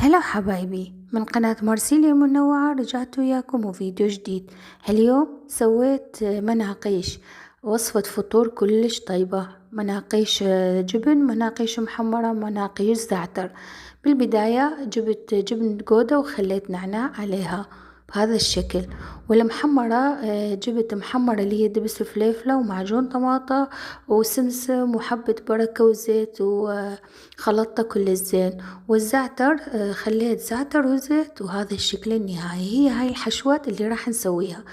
هلا حبايبي من قناة مرسيليا المنوعة، رجعت وياكم وفيديو جديد. اليوم سويت مناقيش، وصفة فطور كلش طيبة. مناقيش جبن، مناقيش محمرة، مناقيش زعتر. بالبداية جبت جبن جودة وخليت نعناع عليها بهذا الشكل. والمحمرة جبت محمرة اللي هي دبس فليفلة ومعجون طماطة وسمسم وحبة بركة وزيت، وخلطته كل الزين. والزعتر خليت زعتر وزيت، وهذا الشكل النهائي. هي هاي الحشوات اللي راح نسويها.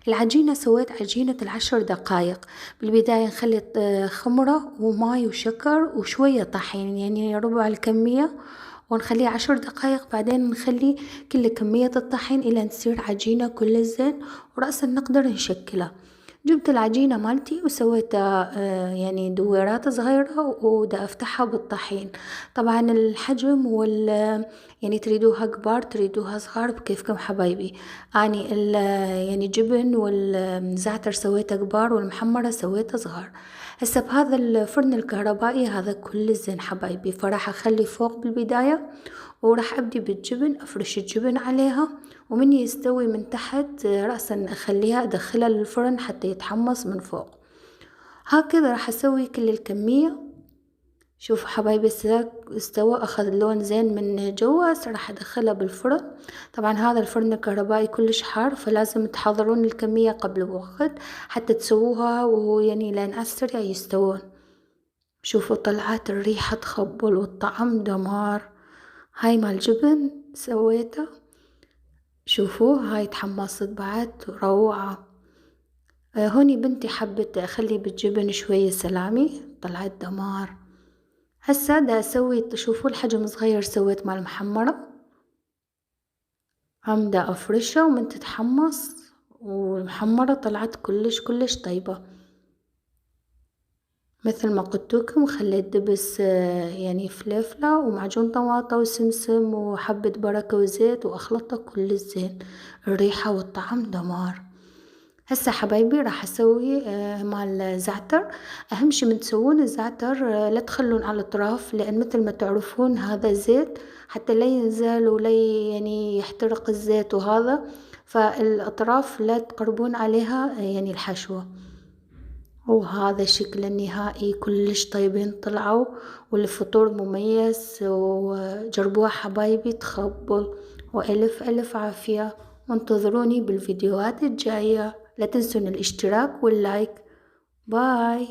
العجينة سويت عجينة 10 دقائق. بالبداية خليت خمرة وماي وشكر وشوية طحين، يعني ربع الكمية، ونخليه 10 دقائق. بعدين نخلي كل كمية الطحين إلى تصير عجينة كل زين، ورأسا نقدر نشكلها. جبت العجينة مالتي وسويتها يعني دويرات صغيرة، ودا افتحها بالطحين. طبعا الحجم يعني تريدوها كبار تريدوها صغار بكيفكم حبايبي. اني يعني جبن والزعتر سويته كبار، والمحمرة سويته صغار. هسه بهذا الفرن الكهربائي هذا كل زين حبايبي، فراح اخلي فوق بالبداية، وراح ابدي بالجبن، افرش الجبن عليها، ومن يستوي من تحت رأسا اخليها ادخلها للفرن حتى يتحمص من فوق. هكذا راح اسوي كل الكمية. شوفوا حبايبي استوى، اخذ لون زين من جوا. راح ادخلها بالفرن. طبعا هذا الفرن الكهربائي كلش حار، فلازم تحضرون الكمية قبل بوقت حتى تسووها، ويعني لين على السريع يستوون. شوفوا طلعت الريحة تخبل والطعم دمار. هاي مال جبن سويته، شوفوا هاي تحمصت بعد روعة. هوني بنتي حبت اخلي بالجبن شوية سلامي، طلعت دمار. هسه دا اسوي، تشوفوا الحجم صغير سويت مال محمرة، هم دا افرشها ومن تتحمص. والمحمرة طلعت كلش كلش طيبة. مثل ما قلتلكم خليت دبس يعني فليفلة ومعجون طماطة وسمسم وحبة بركة وزيت، واخلطه كل زين. الريحة والطعم دمار. هسه حبايبي راح اسوي مال زعتر. اهم شي من تسوون الزعتر لا تخلون على الاطراف، لان مثل ما تعرفون هذا زيت، حتى لا ينزل ولا يعني يحترق الزيت وهذا، فالاطراف لا تقربون عليها يعني الحشوة. وهذا الشكل النهائي كلش طيبين طلعوا، والفطور مميز، وجربوها حبايبي تخبل. وألف ألف عافية، وانتظروني بالفيديوهات الجاية. لا تنسون الاشتراك واللايك. باي.